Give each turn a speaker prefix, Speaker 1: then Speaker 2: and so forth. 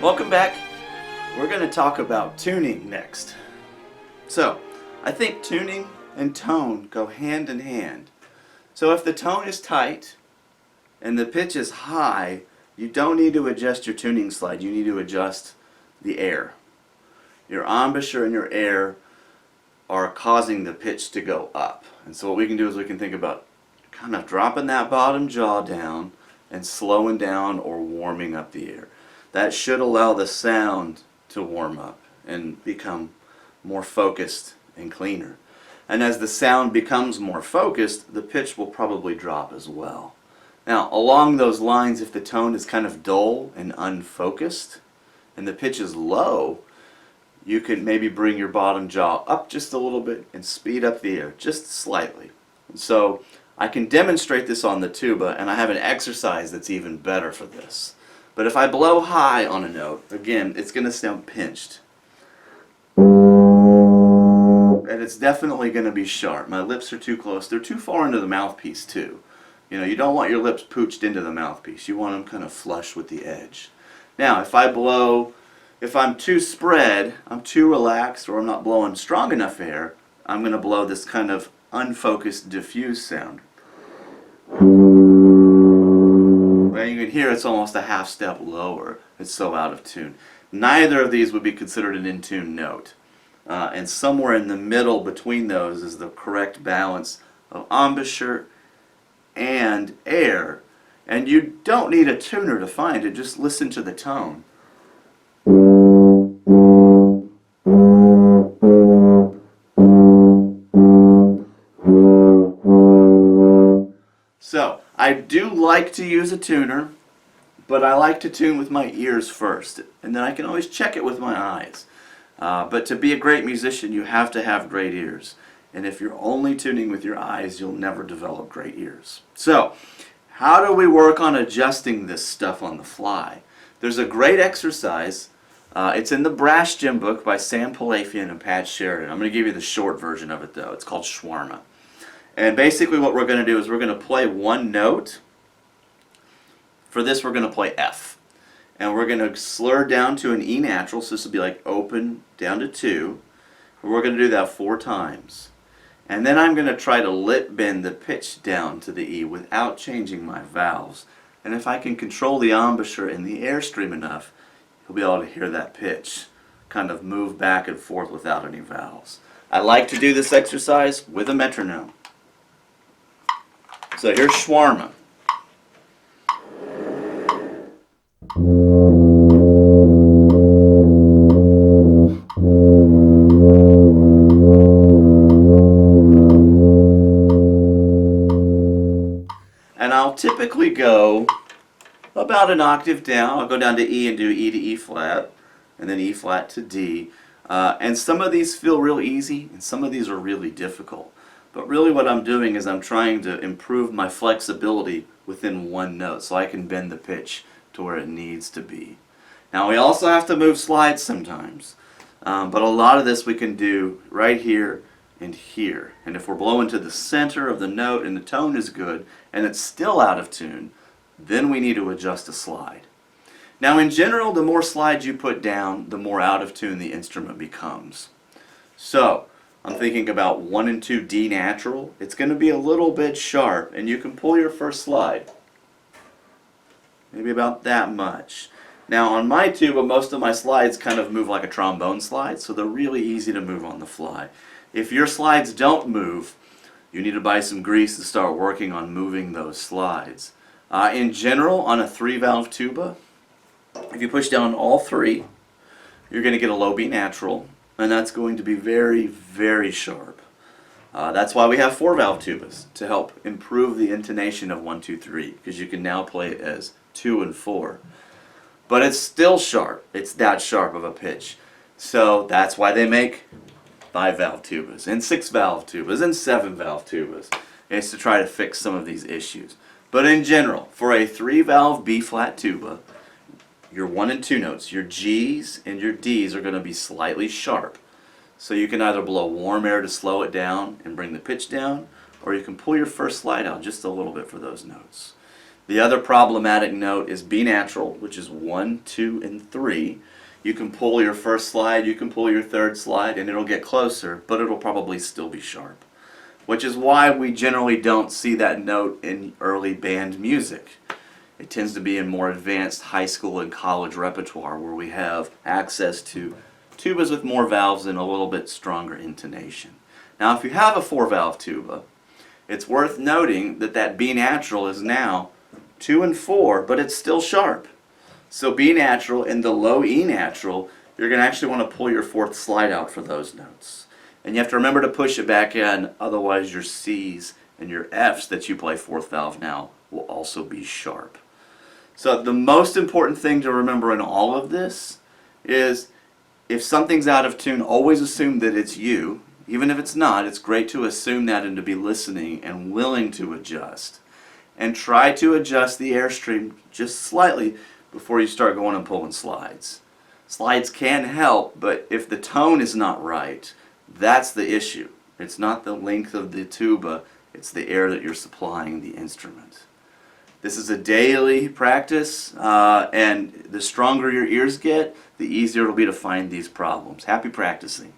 Speaker 1: Welcome back. We're going to talk about tuning next. So, I think tuning and tone go hand in hand. So if the tone is tight and the pitch is high, you don't need to adjust your tuning slide. You need to adjust the air. Your embouchure and your air are causing the pitch to go up. And so what we can do is we can think about kind of dropping that bottom jaw down and slowing down or warming up the air. That should allow the sound to warm up and become more focused and cleaner. And as the sound becomes more focused, the pitch will probably drop as well. Now, along those lines, if the tone is kind of dull and unfocused and the pitch is low, you can maybe bring your bottom jaw up just a little bit and speed up the air just slightly. And so I can demonstrate this on the tuba, and I have an exercise that's even better for this. But if I blow high on a note, again, it's going to sound pinched. And it's definitely going to be sharp. My lips are too close. They're too far into the mouthpiece too. You know, you don't want your lips pooched into the mouthpiece. You want them kind of flush with the edge. Now, if I'm too spread, I'm too relaxed, or I'm not blowing strong enough air, I'm going to blow this kind of unfocused, diffuse sound. And you can hear it's almost a half step lower. It's so out of tune. Neither of these would be considered an in-tune note. And somewhere in the middle between those is the correct balance of embouchure and air. And you don't need a tuner to find it. Just listen to the tone. So, I do like to use a tuner, but I like to tune with my ears first, and then I can always check it with my eyes. But to be a great musician, you have to have great ears. And if you're only tuning with your eyes, you'll never develop great ears. So, how do we work on adjusting this stuff on the fly? There's a great exercise. It's in the Brass Gym book by Sam Palafian and Pat Sheridan. I'm going to give you the short version of it, though. It's called Shawarma. And basically what we're going to do is we're going to play one note. For this, we're going to play F. And we're going to slur down to an E natural, so this will be like open down to 2. We're going to do that 4 times. And then I'm going to try to lip bend the pitch down to the E without changing my valves. And if I can control the embouchure and the airstream enough, you'll be able to hear that pitch kind of move back and forth without any valves. I like to do this exercise with a metronome. So here's Shawarma. And I'll typically go about an octave down. I'll go down to E and do E to E flat, and then E flat to D. And some of these feel real easy, and some of these are really difficult. But really what I'm doing is I'm trying to improve my flexibility within one note so I can bend the pitch to where it needs to be. Now we also have to move slides sometimes. But a lot of this we can do right here and here. And if we're blowing to the center of the note and the tone is good and it's still out of tune, then we need to adjust a slide. Now in general, the more slides you put down, the more out of tune the instrument becomes. So, I'm thinking about 1 and 2 D natural. It's going to be a little bit sharp, and you can pull your first slide. Maybe about that much. Now on my tuba, most of my slides kind of move like a trombone slide, so they're really easy to move on the fly. If your slides don't move, you need to buy some grease and start working on moving those slides. In general, on a 3-valve tuba, if you push down all 3, you're going to get a low B natural. And that's going to be very, very sharp. That's why we have 4-valve tubas, to help improve the intonation of 1, 2, 3, because you can now play it as 2 and 4. But it's still sharp. It's that sharp of a pitch. So that's why they make 5-valve tubas, and 6-valve tubas, and 7-valve tubas. It's to try to fix some of these issues. But in general, for a 3-valve B-flat tuba, your 1 and 2 notes, your G's and your D's are going to be slightly sharp. So you can either blow warm air to slow it down and bring the pitch down, or you can pull your first slide out just a little bit for those notes. The other problematic note is B natural, which is 1, 2, and 3. You can pull your first slide, you can pull your third slide, and it'll get closer, but it'll probably still be sharp. Which is why we generally don't see that note in early band music. It tends to be in more advanced high school and college repertoire where we have access to tubas with more valves and a little bit stronger intonation. Now if you have a 4-valve tuba, it's worth noting that that B natural is now 2 and 4, but it's still sharp. So B natural and the low E natural, you're going to actually want to pull your fourth slide out for those notes. And you have to remember to push it back in, otherwise your C's and your F's that you play 4th valve now will also be sharp. So the most important thing to remember in all of this is if something's out of tune, always assume that it's you. Even if it's not, it's great to assume that and to be listening and willing to adjust. And try to adjust the airstream just slightly before you start going and pulling slides. Slides can help, but if the tone is not right, that's the issue. It's not the length of the tuba, it's the air that you're supplying the instrument. This is a daily practice, and the stronger your ears get, the easier it'll be to find these problems. Happy practicing.